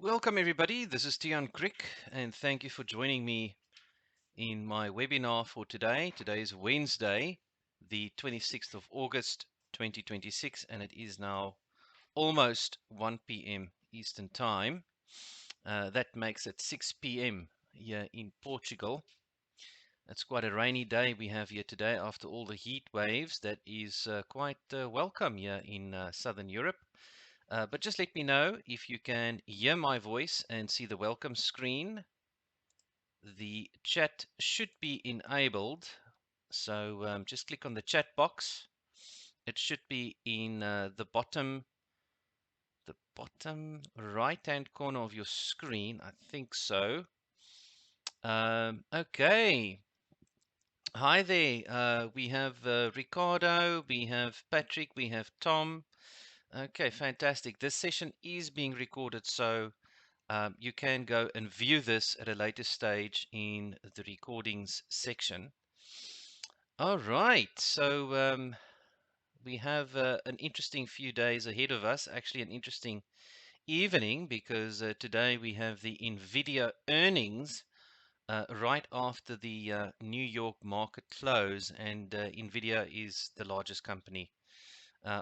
Welcome everybody, this is Tian Kriek and thank you for joining me in my webinar for today. Today is Wednesday, the 26th of August 2026 and it is now almost 1 p.m. Eastern Time. That makes it 6 p.m. here in Portugal. It's quite a rainy day we have here today after all the heat waves. That is quite welcome here in Southern Europe. But just let me know if you can hear my voice and see the welcome screen. The chat should be enabled. So just click on the chat box. It should be in the bottom right hand corner of your screen. I think so. Okay. Hi there. We have Ricardo, we have Patrick, we have Tom. Okay, fantastic. This session is being recorded, so you can go and view this at a later stage in the recordings section. All right, so we have an interesting few days ahead of us, actually an interesting evening, because today we have the Nvidia earnings right after the New York market close, and Nvidia is the largest company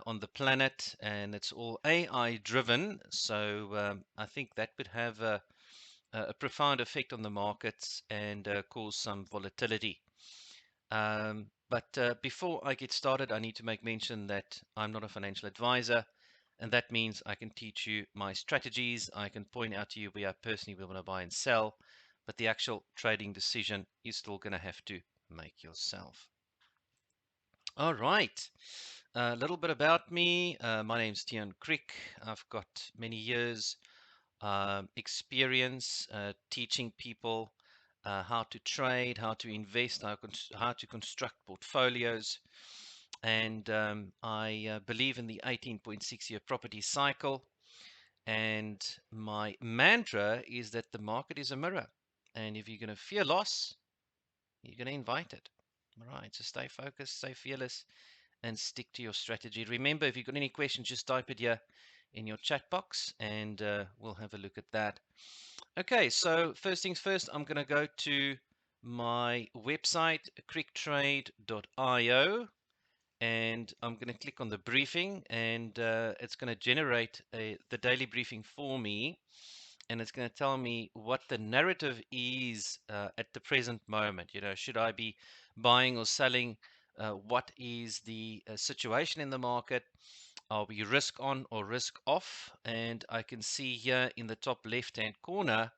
on the planet, and it's all AI driven, so I think that would have a profound effect on the markets and cause some volatility. But before I get started, I need to make mention that I'm not a financial advisor, and that means I can teach you my strategies. I can point out to you where I personally will want to buy and sell, but the actual trading decision is still going to have to make yourself. All right, a little bit about me. My name's Tian Kriek. I've got many years experience teaching people how to trade, how to invest, how to construct portfolios. And I believe in the 18.6-year property cycle. And my mantra is that the market is a mirror. And if you're going to fear loss, you're going to invite it. All right, so stay focused, stay fearless, and stick to your strategy. Remember, if you've got any questions, just type it here in your chat box and we'll have a look at that. Okay, so first things first, I'm going to go to my website, KriekTrade.io, and I'm going to click on the briefing, and it's going to generate the daily briefing for me, and it's going to tell me what the narrative is at the present moment. You know, should I be buying or selling? What is the situation in the market? Are we risk on or risk off? And I can see here in the top left hand corner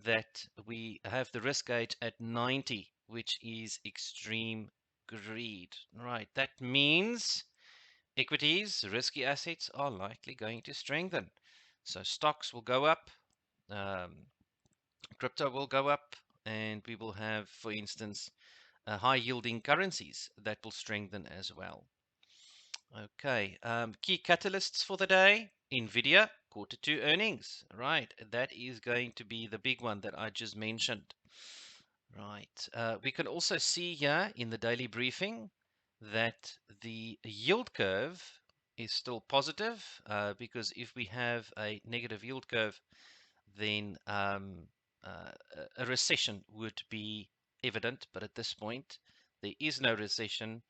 that we have the risk gauge at 90, which is extreme greed. Right, that means equities, risky assets are likely going to strengthen. So stocks will go up, crypto will go up, and we will have, for instance, high yielding currencies that will strengthen as well. Okay, key catalysts for the day. Nvidia Q2 earnings. Right, that is going to be the big one that I just mentioned. Right, we can also see here in the daily briefing that the yield curve is still positive because if we have a negative yield curve, then a recession would be evident. But at this point, there is no recession,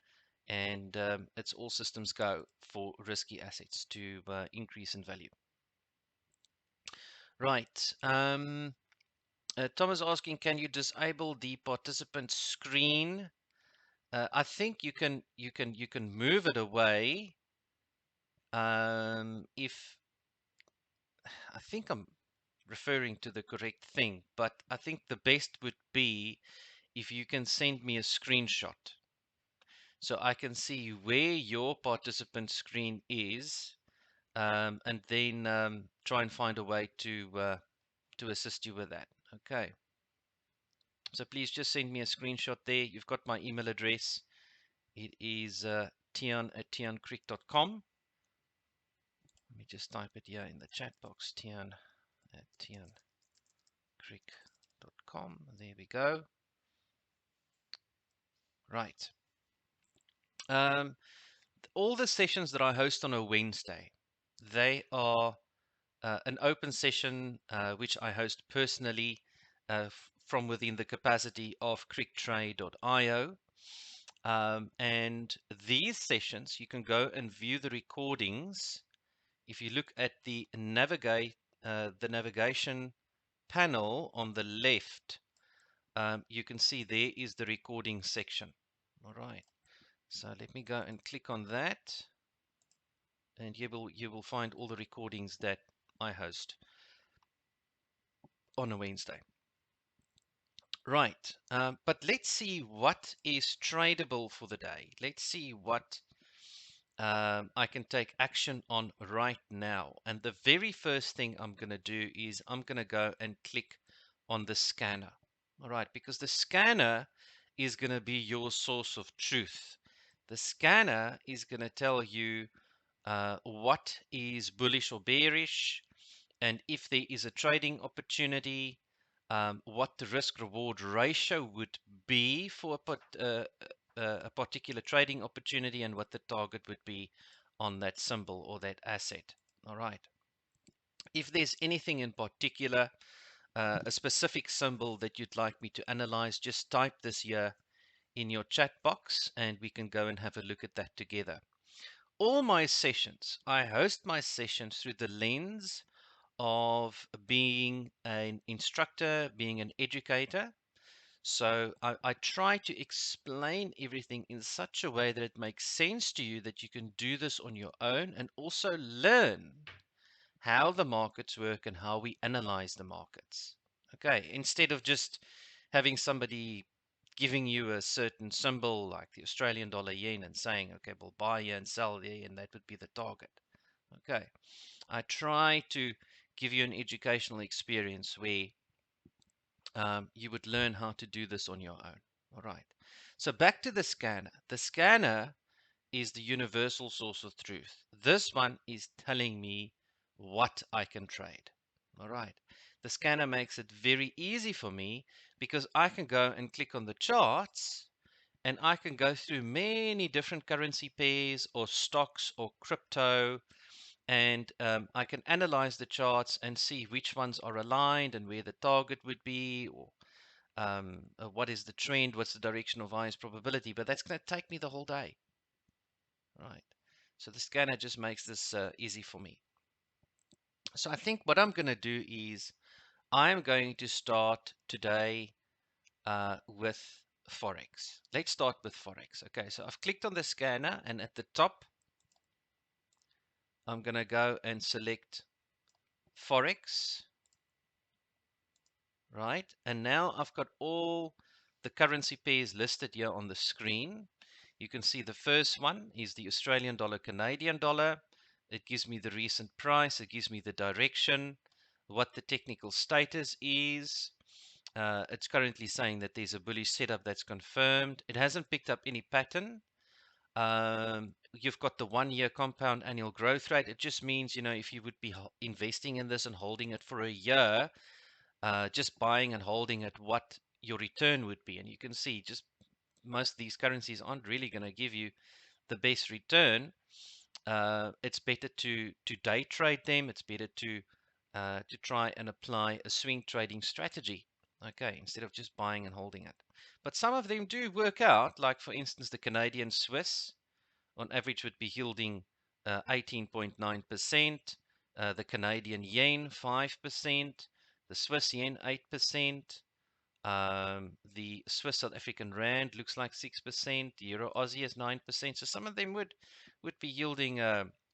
and it's all systems go for risky assets to increase in value. Right. Tom is asking, can you disable the participant screen? I think you can move it away. If I think I'm referring to the correct thing, but I think the best would be if you can send me a screenshot so I can see where your participant screen is, and then try and find a way to assist you with that. Okay. So please just send me a screenshot there. You've got my email address. It is tian@tiankriek.com. Let me just type it here in the chat box, tian@tiankriek.com. There we go. Right. All the sessions that I host on a Wednesday, they are an open session which I host personally from within the capacity of KriekTrade.io. And these sessions, you can go and view the recordings. If you look at the navigation panel on the left, you can see there is the recording section. All right. So let me go and click on that, and you will find all the recordings that I host on a Wednesday. Right. But let's see what is tradable for the day. Let's see what I can take action on right now. And the very first thing I'm going to do is I'm going to go and click on the scanner. All right, because the scanner is going to be your source of truth. The scanner is going to tell you what is bullish or bearish, and if there is a trading opportunity, what the risk reward ratio would be for a particular trading opportunity, and what the target would be on that symbol or that asset. All right. If there's anything in particular, a specific symbol that you'd like me to analyze, just type this here in your chat box and we can go and have a look at that together. All my sessions, I host my sessions through the lens of being an instructor, being an educator. So I try to explain everything in such a way that it makes sense to you, that you can do this on your own and also learn how the markets work and how we analyze the markets. Okay, instead of just having somebody giving you a certain symbol like the Australian dollar yen and saying, okay, we'll buy here and sell there, and that would be the target. Okay, I try to give you an educational experience where you would learn how to do this on your own. All right. So back to the scanner. The scanner is the universal source of truth. This one is telling me what I can trade. All right. The scanner makes it very easy for me because I can go and click on the charts and I can go through many different currency pairs or stocks or crypto, and I can analyze the charts and see which ones are aligned and where the target would be, or what is the trend, what's the direction of highest probability. But that's going to take me the whole day, right? So the scanner just makes this easy for me. So I think what I'm going to do is I'm going to start today with Forex. Let's start with Forex. Okay, so I've clicked on the scanner, and at the top, I'm going to go and select Forex, right? And now I've got all the currency pairs listed here on the screen. You can see the first one is the Australian dollar, Canadian dollar. It gives me the recent price. It gives me the direction, what the technical status is. It's currently saying that there's a bullish setup that's confirmed. It hasn't picked up any pattern. You've got the 1-year compound annual growth rate. It just means, if you would be investing in this and holding it for a year, just buying and holding it, what your return would be. And you can see just most of these currencies aren't really going to give you the best return. It's better to day trade them. It's better to try and apply a swing trading strategy, okay, instead of just buying and holding it. But some of them do work out, like for instance the Canadian Swiss on average would be yielding 18.9%, the Canadian yen 5%, the Swiss yen 8%, the Swiss South African rand looks like 6%, the Euro Aussie is 9%. So some of them would be yielding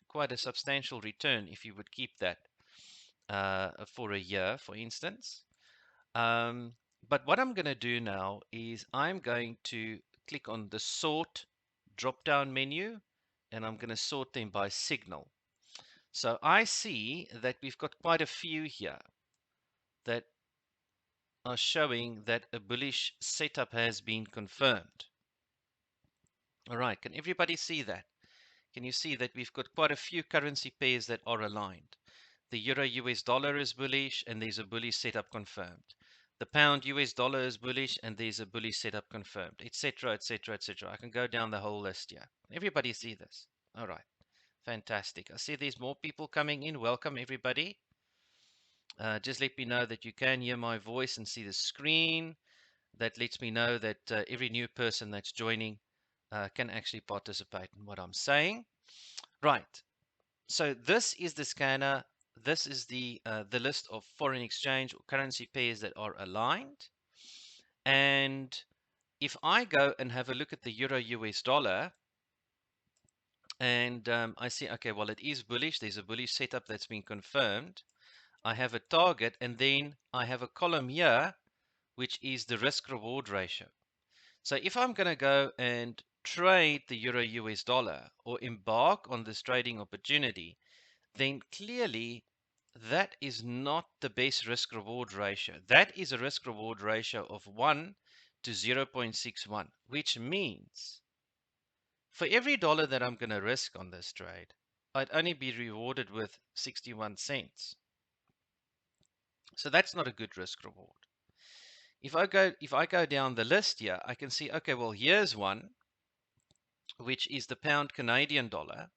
quite a substantial return if you would keep that for a year, for instance. But what I'm going to do now is I'm going to click on the sort drop down menu, and I'm going to sort them by signal. So I see that we've got quite a few here that are showing that a bullish setup has been confirmed. All right, can everybody see that? Can you see that we've got quite a few currency pairs that are aligned? The Euro US dollar is bullish and there's a bullish setup confirmed. The pound US dollar is bullish and there's a bullish setup confirmed, etc., etc., etc. I can go down the whole list here. Everybody see this? All right, fantastic. I see there's more people coming in. Welcome, everybody. Just let me know that you can hear my voice and see the screen. That lets me know that every new person that's joining can actually participate in what I'm saying. Right. So this is the scanner. This is the list of foreign exchange or currency pairs that are aligned. And if I go and have a look at the euro US dollar, and I see, okay, well, it is bullish. There's a bullish setup that's been confirmed. I have a target, and then I have a column here, which is the risk reward ratio. So if I'm going to go and trade the euro US dollar or embark on this trading opportunity, then clearly that is not the best risk reward ratio. That is a risk reward ratio of 1 to 0.61, which means for every dollar that I'm going to risk on this trade, I'd only be rewarded with 61 cents. So that's not a good risk reward. If I go down the list here, I can see, okay, well, here's one, which is the pound Canadian dollar,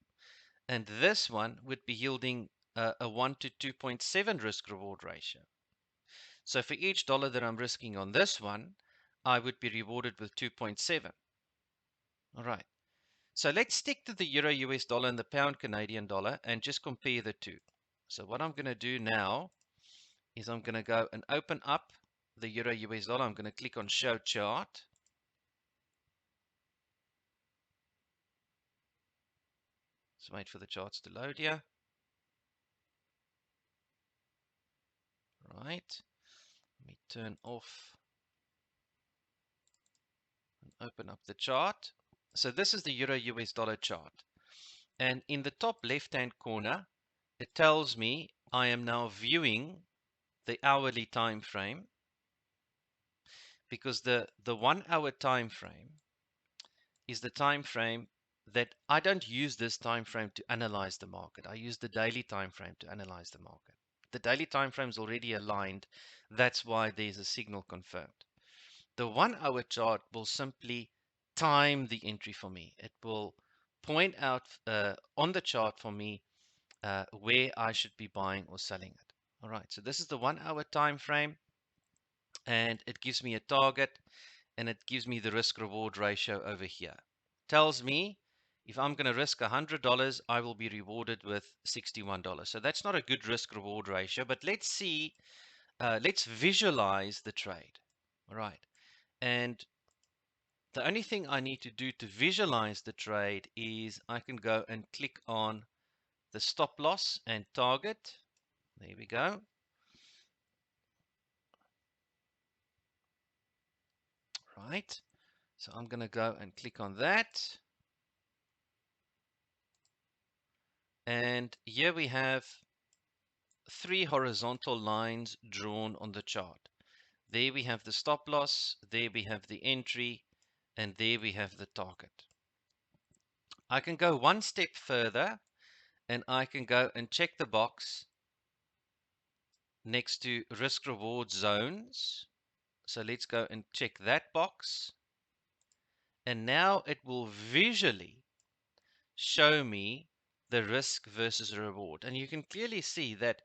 and this one would be yielding a 1 to 2.7 risk reward ratio. So for each dollar that I'm risking on this one, I would be rewarded with 2.7. All right. So let's stick to the euro US dollar and the pound Canadian dollar and just compare the two. So what I'm going to do now is I'm going to go and open up the euro US dollar. I'm going to click on show chart. Let's wait for the charts to load here. Right. Let me turn off and open up the chart. So this is the euro US dollar chart. And in the top left hand corner, it tells me I am now viewing the hourly time frame, because the 1 hour time frame is the time frame that I don't use this time frame to analyze the market. I use the daily time frame to analyze the market. The daily time frame is already aligned. That's why there's a signal confirmed. The 1 hour chart will simply time the entry for me. It will point out on the chart for me where I should be buying or selling it. All right, so this is the 1 hour time frame, and it gives me a target, and it gives me the risk reward ratio over here. Tells me if I'm going to risk $100, I will be rewarded with $61. So that's not a good risk reward ratio, but let's see, let's visualize the trade. All right, and the only thing I need to do to visualize the trade is I can go and click on the stop loss and target. There we go. Right. So I'm going to go and click on that. And here we have 3 horizontal lines drawn on the chart. There we have the stop loss, there we have the entry, and there we have the target. I can go one step further, and I can go and check the box next to risk reward zones. So let's go and check that box. And now it will visually show me the risk versus reward. And you can clearly see that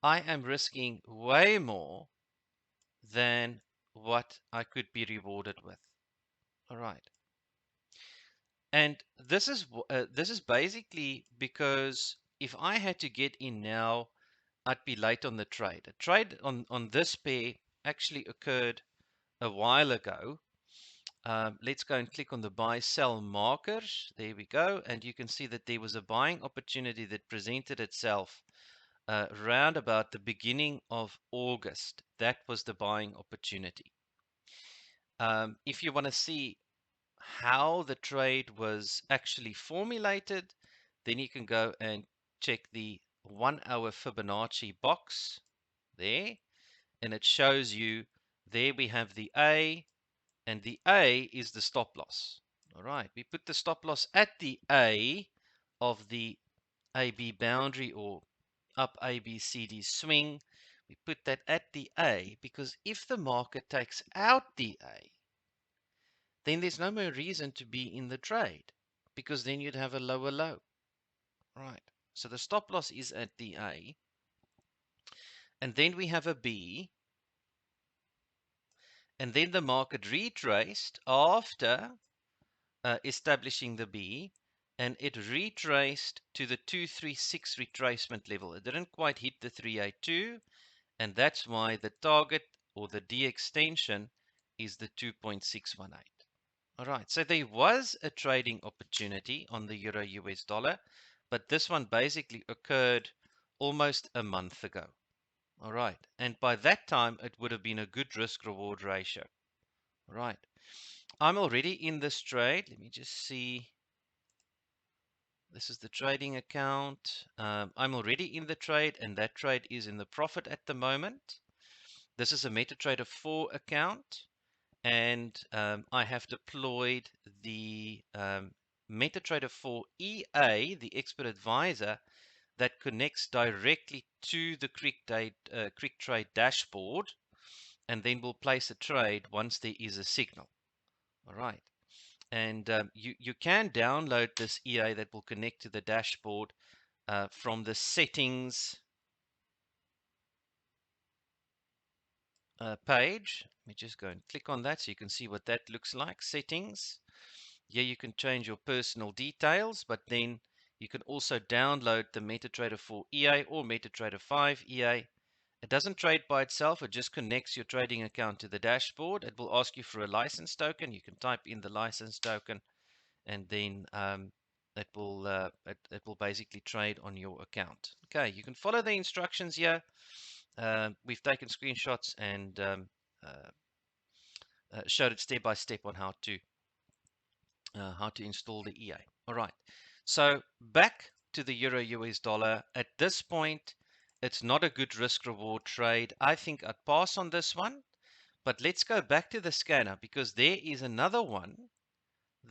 I am risking way more than what I could be rewarded with. All right. And this is basically because if I had to get in now, I'd be late on the trade. A trade on this pair actually occurred a while ago. Let's go and click on the buy sell markers. There we go. And you can see that there was a buying opportunity that presented itself around about the beginning of August. That was the buying opportunity. If you want to see how the trade was actually formulated, then you can go and check the 1 hour Fibonacci box there, and it shows you there we have the A, and the A is the stop loss. All right, we put the stop loss at the A of the AB boundary, or up ABCD swing. We put that at the A because if the market takes out the A, then there's no more reason to be in the trade, because then you'd have a lower low. Right. So the stop loss is at the A. and then we have a B, and then the market retraced after establishing the B, and it retraced to the 236 retracement level. It didn't quite hit the 382, and that's why the target or the D extension is the 2.618. All right, so there was a trading opportunity on the Euro US dollar, but this one basically occurred almost a month ago. All right, and by that time, it would have been a good risk reward ratio. All right, I'm already in this trade. Let me just see. This is the trading account. I'm already in the trade, and that trade is in the profit at the moment. This is a MetaTrader 4 account, and I have deployed the MetaTrader 4 EA, the expert advisor, that connects directly to the KriekTrade dashboard, and then we'll place a trade once there is a signal. All right. And you can download this EA that will connect to the dashboard from the settings page. Let me just go and click on that so you can see what that looks like. Settings. Here you can change your personal details, but then you can also download the MetaTrader 4 EA or MetaTrader 5 EA. It doesn't trade by itself. It just connects your trading account to the dashboard. It will ask you for a license token. You can type in the license token, and then it will basically trade on your account. Okay, you can follow the instructions here. We've taken screenshots and showed it step by step on how to install the EA. All right, so back to the Euro US dollar. At this point, it's not a good risk reward trade. I think I'd pass on this one, but let's go back to the scanner because there is another one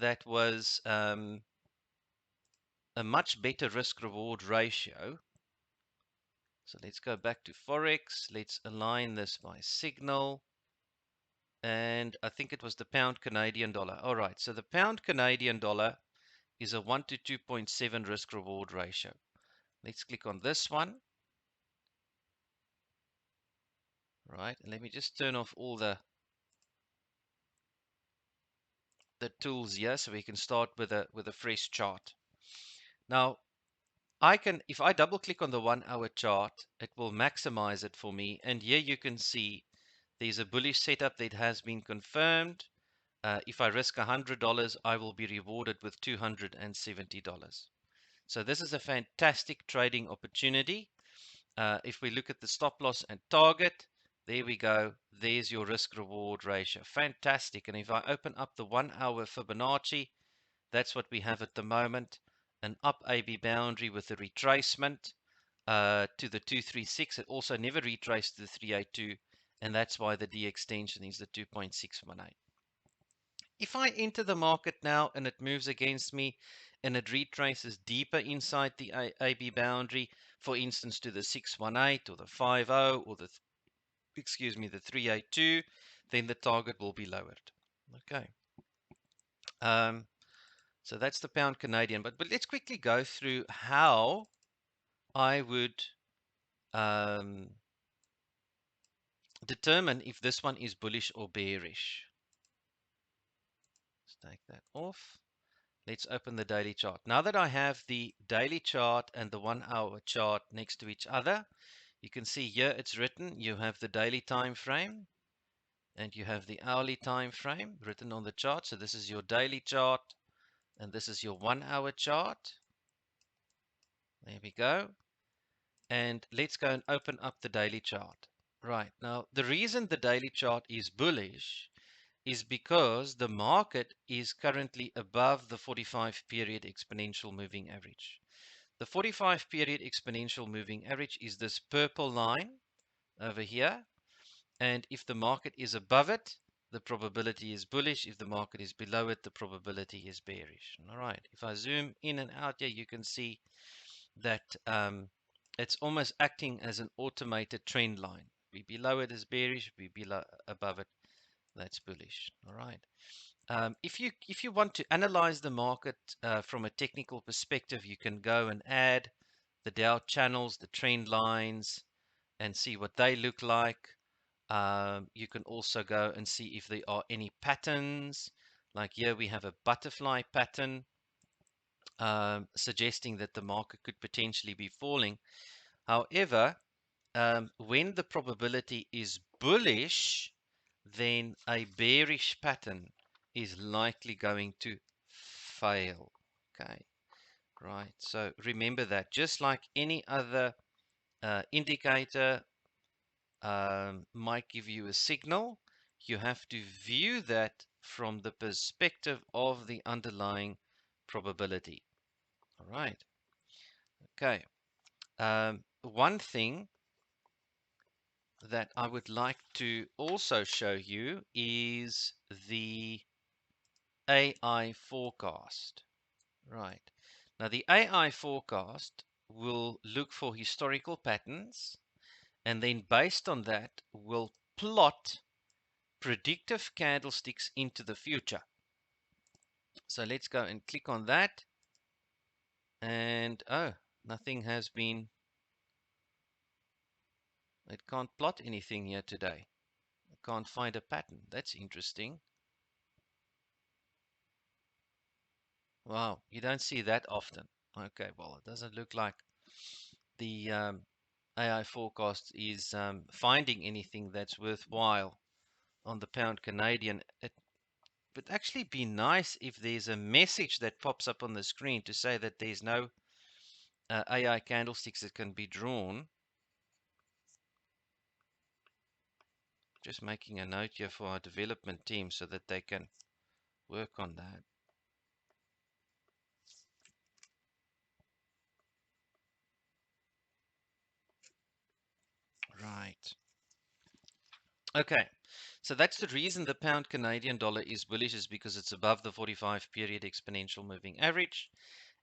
that was a much better risk reward ratio. So let's go back to Forex. Let's align this by signal. And I think it was the pound Canadian dollar. All right, so the pound Canadian dollar is a 1 to 2.7 risk reward ratio. Let's click on this one. Right, and let me just turn off all the tools here so we can start with a fresh chart. Now, if I double click on the 1 hour chart, it will maximize it for me. And here you can see there's a bullish setup that has been confirmed. If I risk $100, I will be rewarded with $270. So this is a fantastic trading opportunity. If we look at the stop loss and target, there we go. There's your risk reward ratio. Fantastic. And if I open up the 1 hour Fibonacci, that's what we have at the moment. An up AB boundary with a retracement to the 236. It also never retraced to the 382. And that's why the D extension is the 2.618. If I enter the market now and it moves against me and it retraces deeper inside the AB boundary, for instance, to the 618 or the 50 or the 382, then the target will be lowered. Okay. So that's the pound Canadian. But let's quickly go through how I would determine if this one is bullish or bearish. Let's take that off. Let's open the daily chart. Now that I have the daily chart and the 1 hour chart next to each other, you can see here it's written, you have the daily time frame and you have the hourly time frame written on the chart. So this is your daily chart and this is your 1 hour chart. There we go. And let's go and open up the daily chart. Right, now the reason the daily chart is bullish is because the market is currently above the 45 period exponential moving average. The 45 period exponential moving average is this purple line over here. And if the market is above it, the probability is bullish. If the market is below it, the probability is bearish. All right, if I zoom in and out here, you can see that it's almost acting as an automated trend line. Be below it is bearish, be below above it, that's bullish. All right. If you want to analyze the market from a technical perspective, you can go and add the Dow channels, the trend lines, and see what they look like. You can also go and see if there are any patterns. Like here we have a butterfly pattern, suggesting that the market could potentially be falling. However, when the probability is bullish, then a bearish pattern is likely going to fail. Okay, right. So remember that just like any other indicator might give you a signal, you have to view that from the perspective of the underlying probability. All right. Okay. One thing that I would like to also show you is the AI forecast. Right. Now, the AI forecast will look for historical patterns, and then based on that, will plot predictive candlesticks into the future. So let's go and click on that. And oh, nothing has been, it can't plot anything here today. I can't find a pattern. That's interesting. Wow, you don't see that often. Okay, well, it doesn't look like the AI forecast is finding anything that's worthwhile on the pound Canadian. It would actually be nice if there's a message that pops up on the screen to say that there's no AI candlesticks that can be drawn. Just making a note here for our development team so that they can work on that. Right. Okay. So that's the reason the pound Canadian dollar is bullish, is because it's above the 45 period exponential moving average.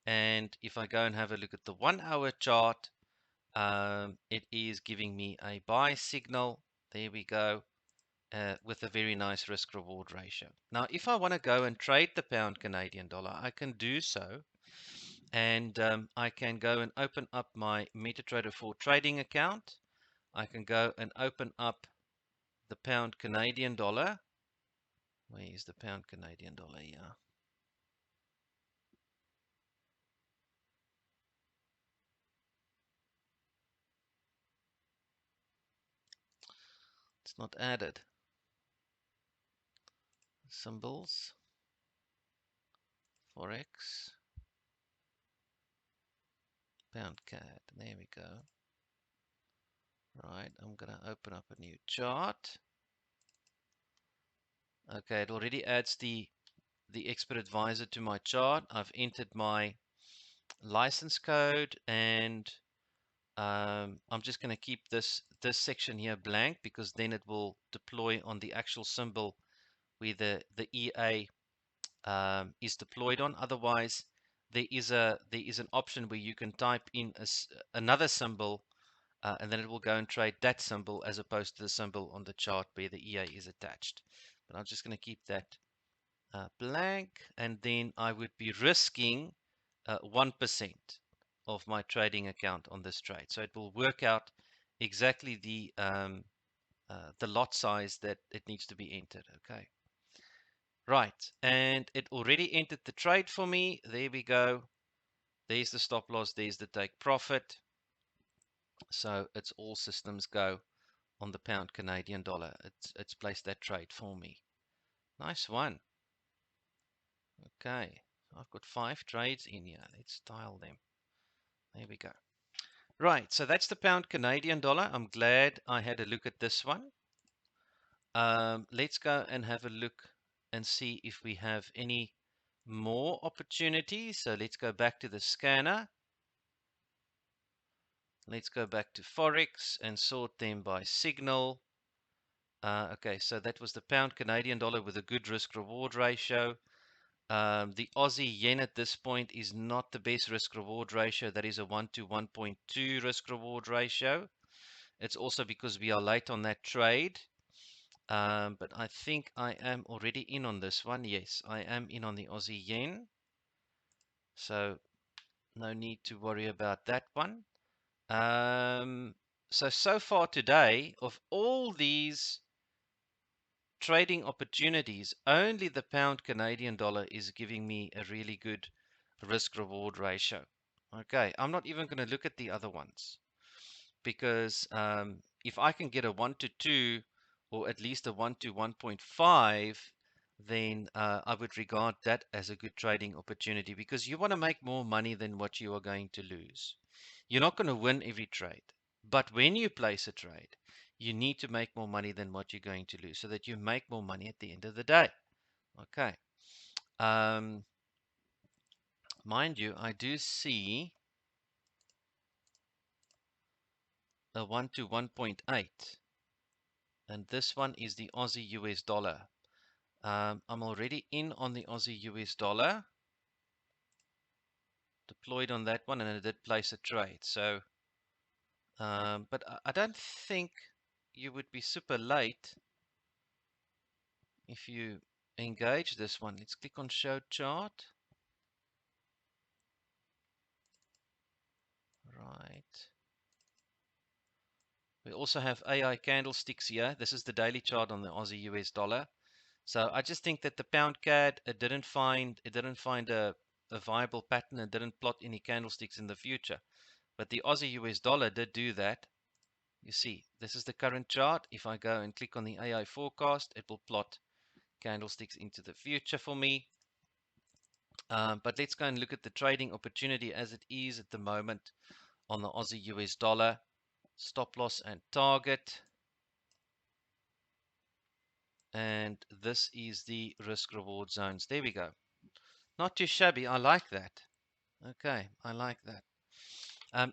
And if I go and have a look at the 1 hour chart, it is giving me a buy signal. There we go. With a very nice risk reward ratio. Now, if I want to go and trade the pound Canadian dollar, I can do so. And I can go and open up my MetaTrader 4 trading account. I can go and open up the pound Canadian dollar. Where is the pound Canadian dollar here? It's not added. Symbols. Forex. Pound CAD. There we go. Right, I'm going to open up a new chart. Okay, it already adds the expert advisor to my chart. I've entered my license code, and I'm just going to keep this section here blank, because then it will deploy on the actual symbol where the EA is deployed on. Otherwise, there is an option where you can type in another symbol, and then it will go and trade that symbol as opposed to the symbol on the chart where the EA is attached. But I'm just going to keep that blank, and then I would be risking 1% of my trading account on this trade. So it will work out exactly the lot size that it needs to be entered. Okay. Right. And it already entered the trade for me. There we go. There's the stop loss. There's the take profit. So it's all systems go on the pound Canadian dollar. It's placed that trade for me. Nice one. Okay. I've got 5 trades in here. Let's style them. There we go. Right, so that's the pound Canadian dollar. I'm glad I had a look at this one. Let's go and have a look and see if we have any more opportunities. So let's go back to the scanner. Let's go back to Forex and sort them by signal. Okay, so that was the pound Canadian dollar with a good risk reward ratio. The Aussie yen at this point is not the best risk reward ratio. That is a 1 to 1.2 risk reward ratio. It's also because we are late on that trade. But I think I am already in on this one. Yes, I am in on the Aussie yen. So no need to worry about that one. so far today, of all these trading opportunities, only the pound Canadian dollar is giving me a really good risk reward ratio. Okay, I'm not even going to look at the other ones, because if I can get a 1 to 2 or at least a 1 to 1.5, then I would regard that as a good trading opportunity, because you want to make more money than what you are going to lose. You're not going to win every trade, but when you place a trade, you need to make more money than what you're going to lose so that you make more money at the end of the day. Okay. Mind you, I do see a 1 to 1.8, and this one is the Aussie US dollar. I'm already in on the Aussie US dollar, deployed on that one, and I did place a trade. So, but I don't think you would be super late if you engage this one. Let's click on show chart. Right. We also have AI candlesticks here. This is the daily chart on the Aussie US dollar. So I just think that the pound CAD, it didn't find a viable pattern and didn't plot any candlesticks in the future. But the Aussie US dollar did do that. You see, this is the current chart. If I go and click on the AI forecast, it will plot candlesticks into the future for me. But let's go and look at the trading opportunity as it is at the moment on the Aussie US dollar. Stop loss and target. And this is the risk reward zones. There we go. Not too shabby. I like that. Okay, I like that.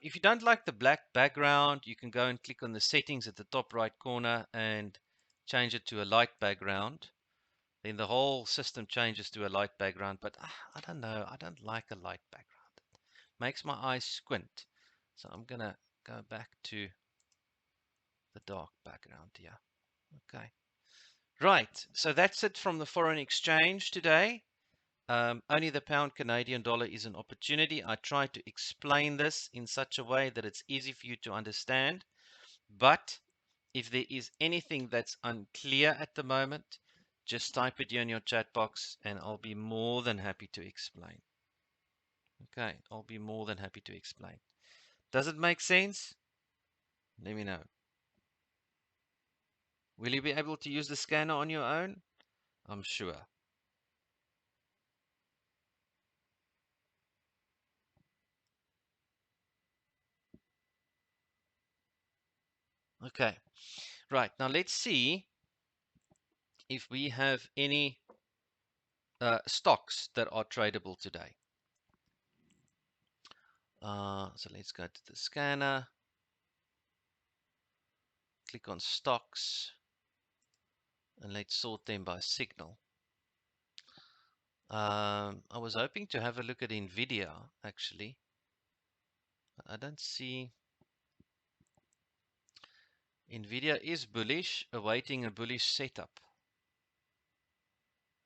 If you don't like the black background, you can go and click on the settings at the top right corner and change it to a light background. Then the whole system changes to a light background. But I don't know. I don't like a light background. It makes my eyes squint. So I'm going to go back to the dark background here. Okay. Right. So that's it from the foreign exchange today. Only the pound Canadian dollar is an opportunity. I try to explain this in such a way that it's easy for you to understand. But if there is anything that's unclear at the moment, just type it here in your chat box and I'll be more than happy to explain. Okay, I'll be more than happy to explain. Does it make sense? Let me know. Will you be able to use the scanner on your own? I'm sure. Okay, right. Now let's see if we have any stocks that are tradable today. So let's go to the scanner, click on stocks, and let's sort them by signal. I was hoping to have a look at Nvidia, actually. I don't see. Nvidia is bullish, awaiting a bullish setup.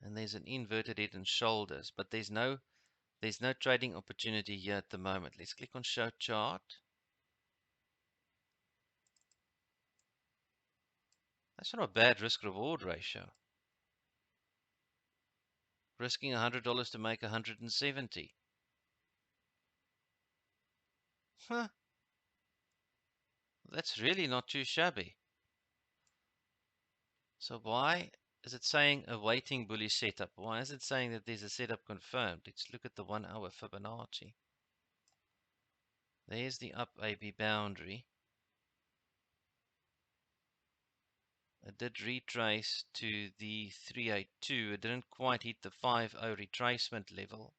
And there's an inverted head and shoulders, but there's no trading opportunity here at the moment. Let's click on show chart. That's not a bad risk reward ratio. Risking $100 to make 170. Huh. That's really not too shabby. So why is it saying awaiting bullish setup? Why is it saying that there's a setup confirmed? Let's look at the 1 hour Fibonacci. There's the up AB boundary. It did retrace to the 382. It didn't quite hit the 50 retracement level.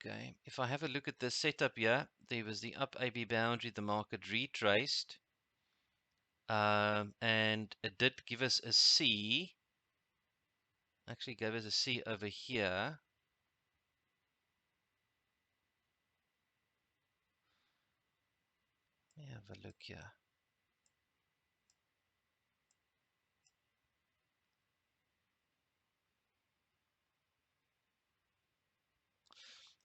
Okay, if I have a look at the setup here, there was the up AB boundary, the market retraced. And it did give us a C. Actually gave us a C over here. Yeah, have a look here.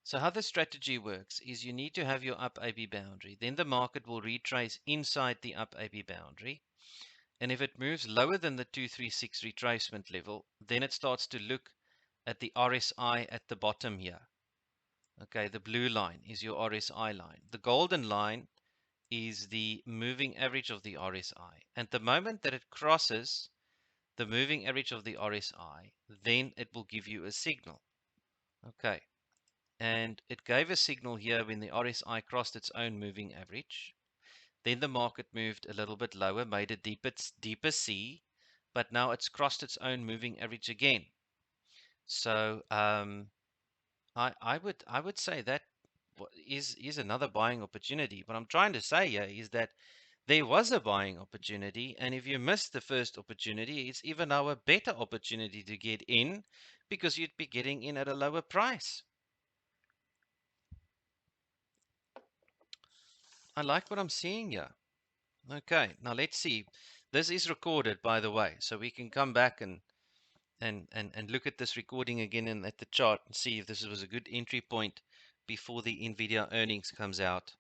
So how the strategy works is you need to have your up AB boundary. Then the market will retrace inside the up AB boundary. And if it moves lower than the 236 retracement level, then it starts to look at the RSI at the bottom here. Okay, the blue line is your RSI line. The golden line is the moving average of the RSI. And the moment that it crosses the moving average of the RSI, then it will give you a signal. Okay. And it gave a signal here when the RSI crossed its own moving average. Then the market moved a little bit lower, made a deeper C, but now it's crossed its own moving average again. So I would say that is another buying opportunity. What I'm trying to say here is that there was a buying opportunity, and if you missed the first opportunity, it's even now a better opportunity to get in because you'd be getting in at a lower price. I like what I'm seeing here. Okay, now let's see. This is recorded, by the way, so we can come back and look at this recording again and at the chart and see if this was a good entry point before the Nvidia earnings comes out.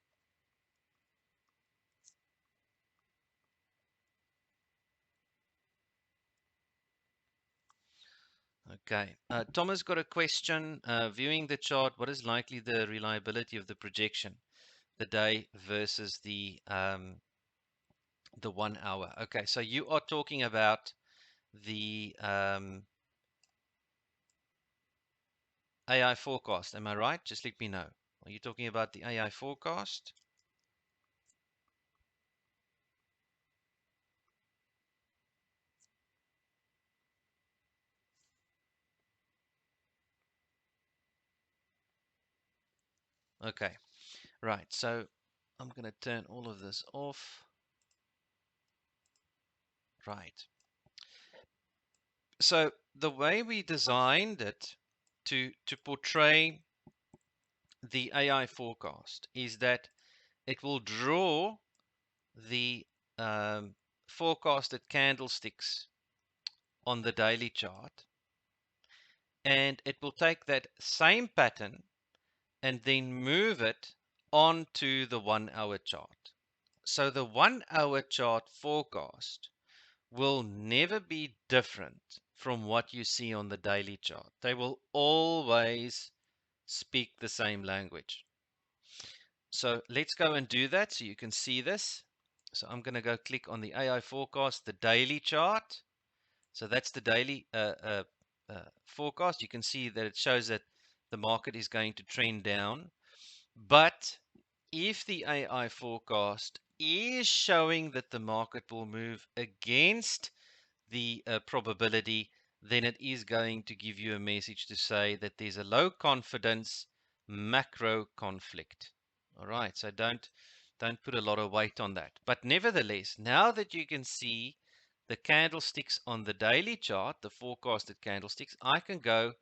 Okay, Thomas got a question. Viewing the chart, what is likely the reliability of the projection, the day versus the 1 hour? Okay, so you are talking about the AI forecast. Am I right? Just let me know. Are you talking about the AI forecast? Okay, right. So I'm going to turn all of this off. Right. So the way we designed it to portray the AI forecast is that it will draw the forecasted candlesticks on the daily chart, and it will take that same pattern and then move it onto the 1 hour chart. So the 1 hour chart forecast will never be different from what you see on the daily chart. They will always speak the same language. So let's go and do that so you can see this. So I'm going to go click on the AI forecast, the daily chart. So that's the daily forecast. You can see that it shows that the market is going to trend down. But if the AI forecast is showing that the market will move against the probability, then it is going to give you a message to say that there's a low confidence macro conflict. All right, so don't put a lot of weight on that. But nevertheless, now that you can see the candlesticks on the daily chart, the forecasted candlesticks, I can go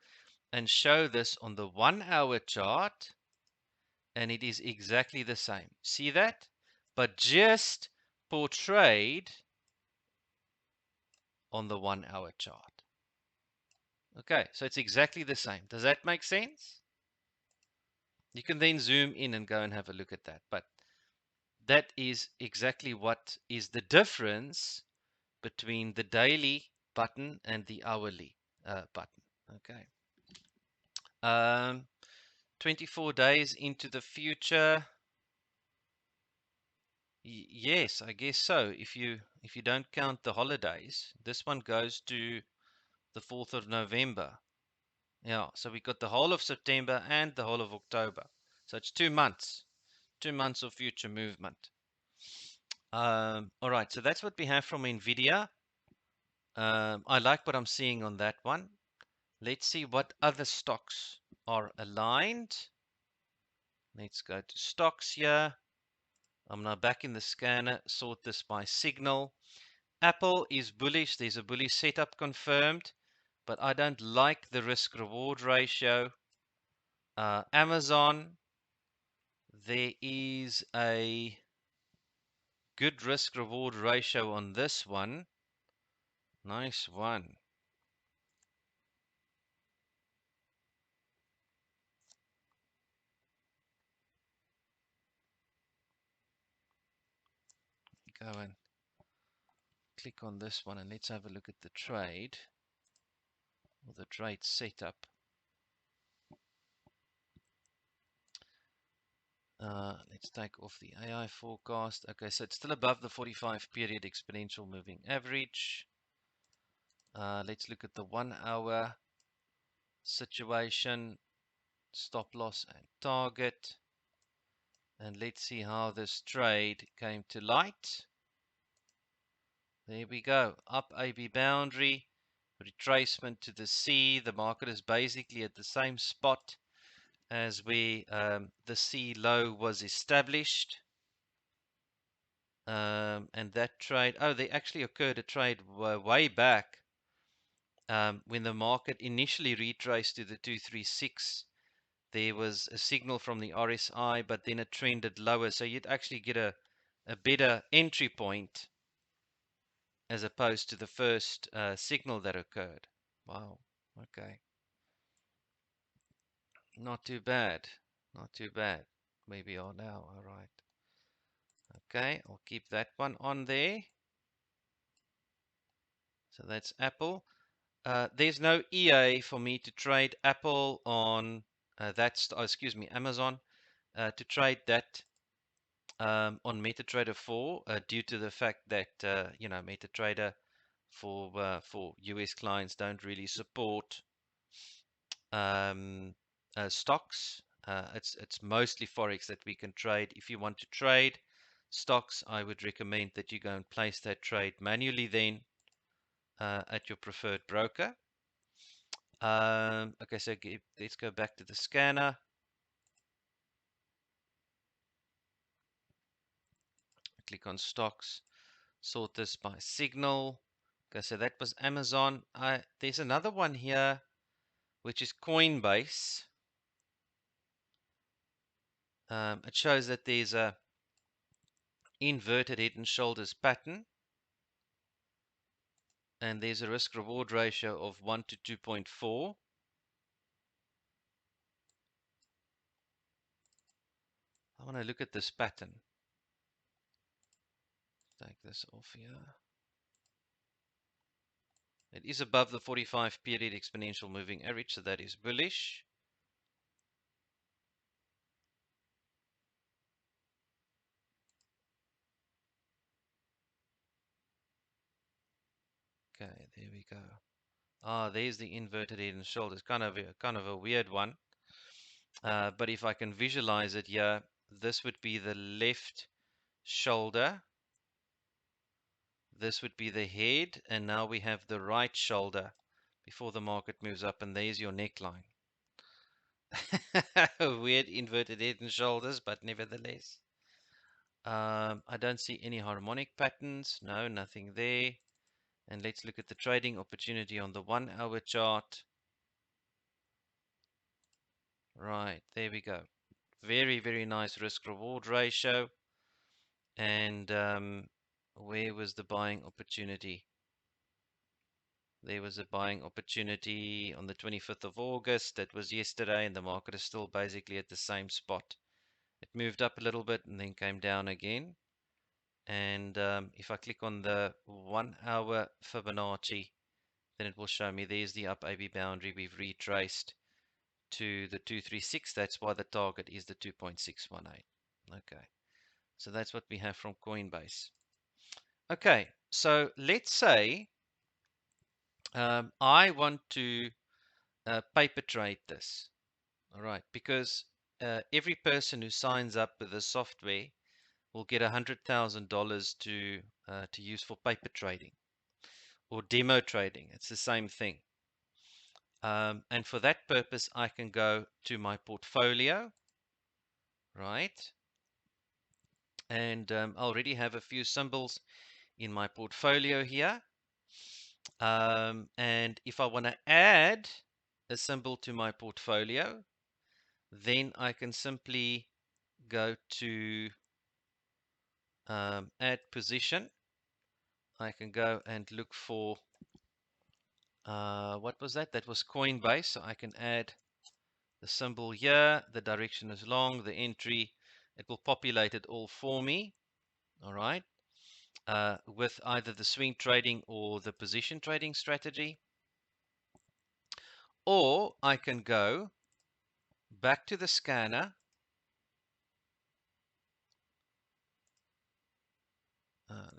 and show this on the 1 hour chart, and it is exactly the same. See that? But just portrayed on the 1 hour chart. Okay, so it's exactly the same. Does that make sense? You can then zoom in and go and have a look at that. But that is exactly what is the difference between the daily button and the hourly button. Okay. 24 days into the future. Yes, I guess so. If you don't count the holidays, this one goes to the 4th of November. Yeah, so we got the whole of September and the whole of October. So it's 2 months. 2 months of future movement. All right, so that's what we have from Nvidia. I like what I'm seeing on that one. Let's see what other stocks are aligned. Let's go to stocks here. I'm now back in the scanner, sort this by signal. Apple is bullish. There's a bullish setup confirmed, but I don't like the risk reward ratio. Amazon, there is a Good risk reward ratio on this one. Nice one. Go and click on this one and let's have a look at the trade or the trade setup. Let's take off the AI forecast. Okay, so it's still above the 45 period exponential moving average. Let's look at the 1 hour situation, stop loss and target. And let's see how this trade came to light. There we go. Up AB boundary, retracement to the C. The market is basically at the same spot as where the C low was established. And that trade, oh, there actually occurred a trade way back when the market initially retraced to the 236. There was a signal from the RSI, but then it trended lower. So you'd actually get a better entry point as opposed to the first signal that occurred. Wow. Okay. Not too bad. Not too bad. Maybe on now. All right. Okay. I'll keep that one on there. So that's Apple. There's no EA for me to trade Apple on excuse me, Amazon to trade that on MetaTrader 4 due to the fact that MetaTrader for US clients don't really support stocks. It's mostly forex that we can trade. If you want to trade stocks, I would recommend that you go and place that trade manually then at your preferred broker. Okay, so let's go back to the scanner. Click on stocks. Sort this by signal. Okay, so that was Amazon. There's another one here, which is Coinbase. It shows that there's a inverted head and shoulders pattern, and there's a risk reward ratio of 1 to 2.4. I want to look at this pattern. Take this off here. It is above the 45 period exponential moving average, so that is bullish. Okay, there we go. There's the inverted head and shoulders. Kind of a weird one. But if I can visualize it here, this would be the left shoulder. This would be the head, and now we have the right shoulder before the market moves up, and there's your neckline. Weird inverted head and shoulders, but nevertheless. I don't see any harmonic patterns. No, nothing there. And let's look at the trading opportunity on the 1 hour chart. Right, there we go. Very, very nice risk reward ratio. And where was the buying opportunity? There was a buying opportunity on the 25th of August. That was yesterday, and the market is still basically at the same spot. It moved up a little bit and then came down again. And if I click on the 1 hour Fibonacci, then it will show me there's the up AB boundary. We've retraced to the 236. That's why the target is the 2.618. Okay, so that's what we have from Coinbase. Okay, so let's say I want to paper trade this. All right, because every person who signs up with the software will get $100,000 to use for paper trading or demo trading. It's the same thing. And for that purpose, I can go to my portfolio, right? And I already have a few symbols in my portfolio here. And if I want to add a symbol to my portfolio, then I can simply go to add position. I can go and look for, what was that? That was Coinbase. So I can add the symbol here. The direction is long, the entry. It will populate it all for me. All right. With either the swing trading or the position trading strategy. Or I can go back to the scanner.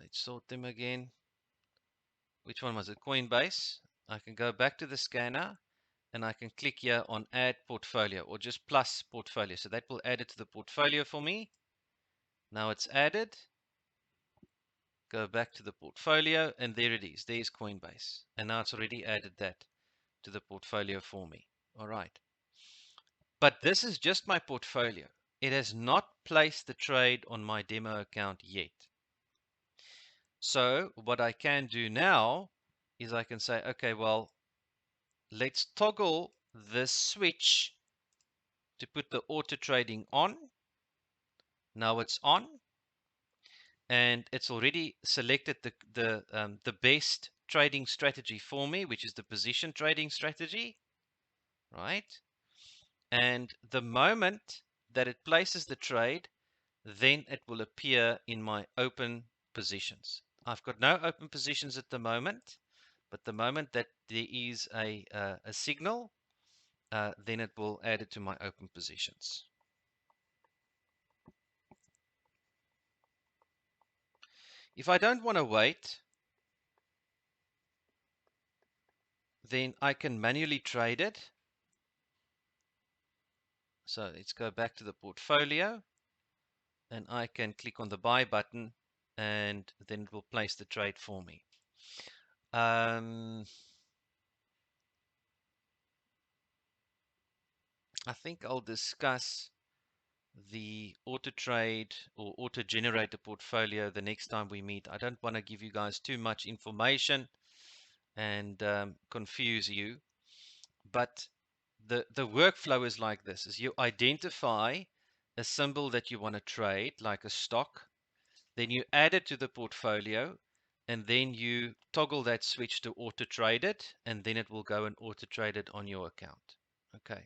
Let's sort them again. Which one was it? Coinbase. I can go back to the scanner and I can click here on add portfolio or just plus portfolio. So that will add it to the portfolio for me. Now it's added. Go back to the portfolio and there it is. There's Coinbase. And now it's already added that to the portfolio for me. All right. But this is just my portfolio. It has not placed the trade on my demo account yet. So what I can do now is I can say, okay, well, let's toggle this switch to put the auto trading on. Now it's on and it's already selected the best trading strategy for me, which is the position trading strategy, right? And the moment that it places the trade, then it will appear in my open positions. I've got no open positions at the moment, but the moment that there is a signal, then it will add it to my open positions. If I don't want to wait, then I can manually trade it. So let's go back to the portfolio and I can click on the buy button and then it will place the trade for me. I think I'll discuss the auto trade or auto generator portfolio the next time we meet. I don't want to give you guys too much information and confuse you, but the workflow is like this: is you identify a symbol that you want to trade, like a stock, then you add it to the portfolio, and then you toggle that switch to auto trade it, and then it will go and auto trade it on your account. Okay.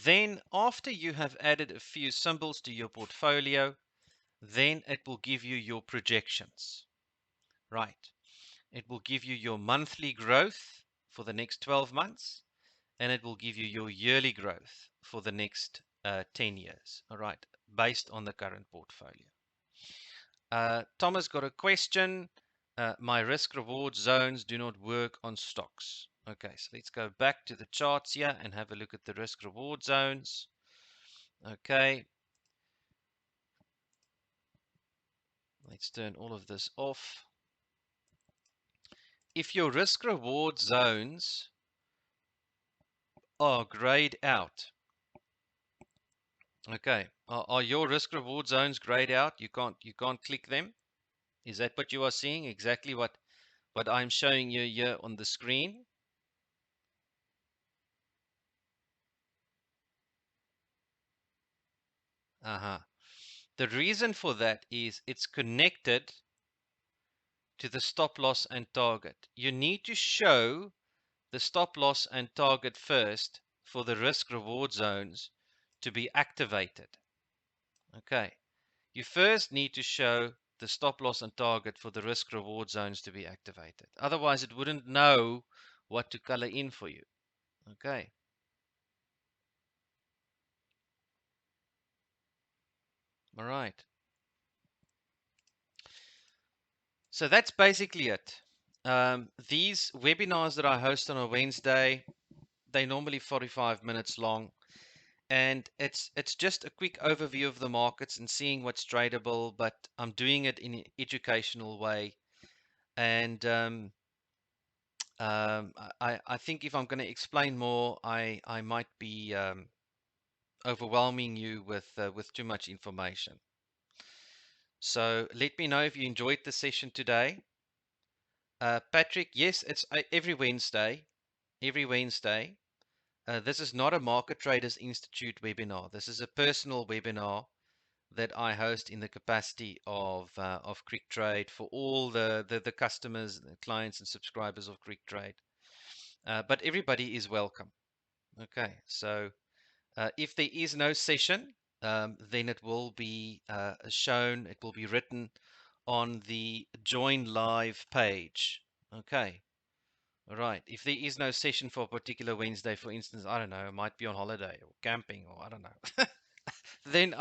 Then after you have added a few symbols to your portfolio, then it will give you your projections. Right. It will give you your monthly growth for the next 12 months, and it will give you your yearly growth for the next 10 years. All right, based on the current portfolio. Thomas got a question. My risk reward zones do not work on stocks. Okay, so let's go back to the charts here and have a look at the risk reward zones. Okay. Let's turn all of this off. If your risk reward zones are grayed out, okay, are your risk reward zones grayed out? You can't click them. Is that what you are seeing? Exactly what I'm showing you here on the screen. The reason for that is it's connected to the stop loss and target. You need to show the stop loss and target first for the risk reward zones to be activated. Okay, you first need to show the stop loss and target for the risk reward zones to be activated. Otherwise it wouldn't know what to color in for you. Okay. All right. So that's basically it. These webinars that I host on a Wednesday, they're normally 45 minutes long. And it's just a quick overview of the markets and seeing what's tradable, but I'm doing it in an educational way. And I think if I'm going to explain more, I might be overwhelming you with too much information. So let me know if you enjoyed the session today. Patrick, yes, it's every Wednesday. Every Wednesday. This is not a Market Traders Institute webinar. This is a personal webinar that I host in the capacity of KriekTrade for all the customers, the clients, and subscribers of KriekTrade. But everybody is welcome. Okay, so if there is no session, then it will be shown, it will be written on the Join Live page. Okay, all right. If there is no session for a particular Wednesday, for instance, I don't know, it might be on holiday or camping or I don't know, then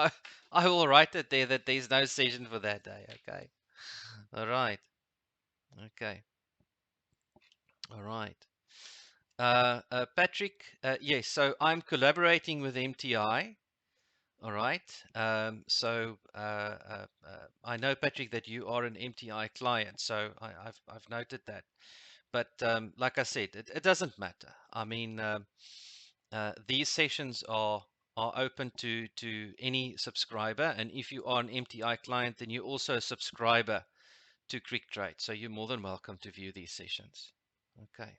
I will write it there that there's no session for that day. Okay, all right. Okay, all right. Patrick, yes, so I'm collaborating with MTI. All right. I know, Patrick, that you are an MTI client, so I've noted that. But like I said, it doesn't matter. I mean, these sessions are open to any subscriber, and if you are an MTI client, then you're also a subscriber to KriekTrade, so you're more than welcome to view these sessions. Okay.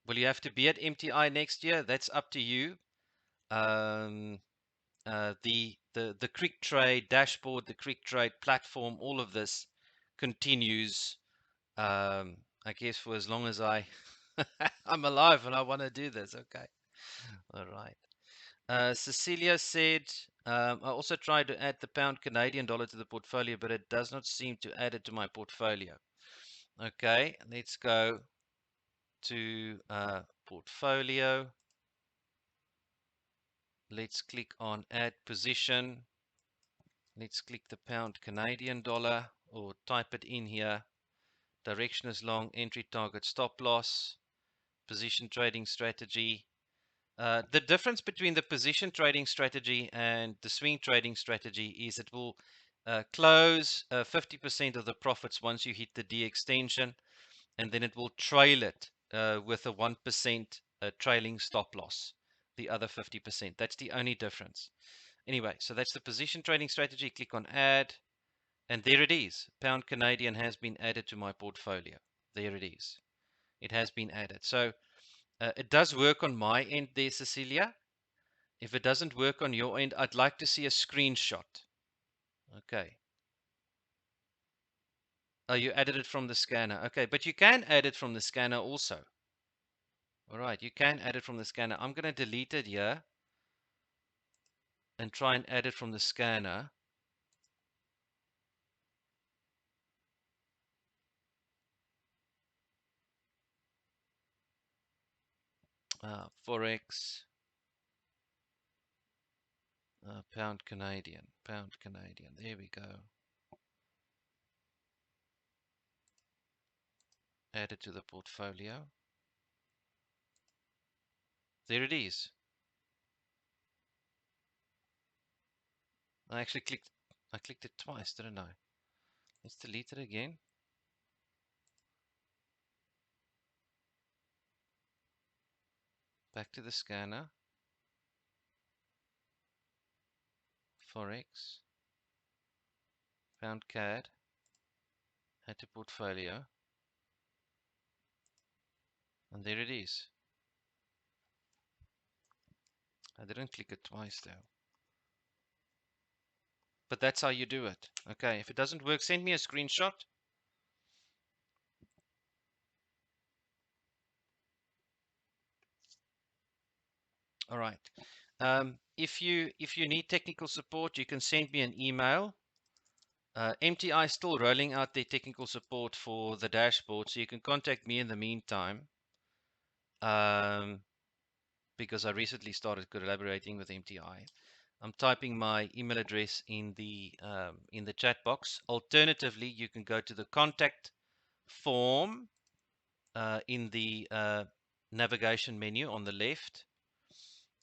Will you have to be at MTI next year? That's up to you. Um, the KriekTrade dashboard, the KriekTrade platform, all of this continues. I guess for as long as I'm alive and I want to do this. Okay, all right. Cecilia said, I also tried to add the pound Canadian dollar to the portfolio, but it does not seem to add it to my portfolio. Okay, let's go to portfolio. Let's click on add position. Let's click the pound Canadian dollar or type it in here. Direction is long, entry target stop loss, position trading strategy. The difference between the position trading strategy and the swing trading strategy is it will close 50% of the profits once you hit the D extension, and then it will trail it with a 1% trailing stop loss, the other 50%. That's the only difference. Anyway, so that's the position trading strategy. Click on add, and there it is. Pound Canadian has been added to my portfolio. There it is. It has been added. So it does work on my end there, Cecilia. If it doesn't work on your end, I'd like to see a screenshot. Okay. Oh, you added it from the scanner. Okay, but you can add it from the scanner also. All right, you can add it from the scanner. I'm going to delete it here and try and add it from the scanner. Forex, pound Canadian, pound Canadian. There we go. Add it to the portfolio. There it is. I clicked it twice, didn't I? Let's delete it again. Back to the scanner. Forex. Pound CAD. Add to portfolio. And there it is. I didn't click it twice though. But that's how you do it. Okay, if it doesn't work, send me a screenshot. All right. If you need technical support, you can send me an email. MTI is still rolling out their technical support for the dashboard, so you can contact me in the meantime. Because I recently started collaborating with MTI. I'm typing my email address in the chat box. Alternatively, you can go to the contact form in the navigation menu on the left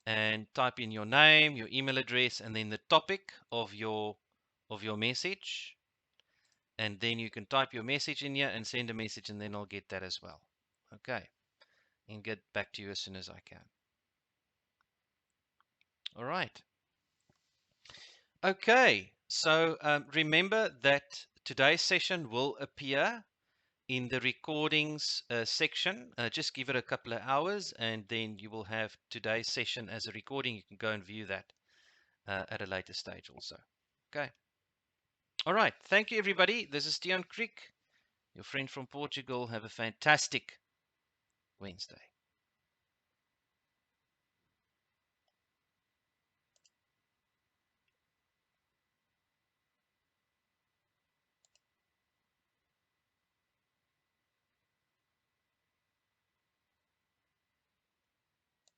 and type in your name, your email address, and then the topic of your message. And then you can type your message in here and send a message, and then I'll get that as well. Okay, and get back to you as soon as I can. All right. Okay, so remember that today's session will appear in the recordings section. Just give it a couple of hours and then you will have today's session as a recording. You can go and view that. at a later stage also. Okay. All right. Thank you, everybody. This is Kriek, your friend from Portugal. Have a fantastic Wednesday.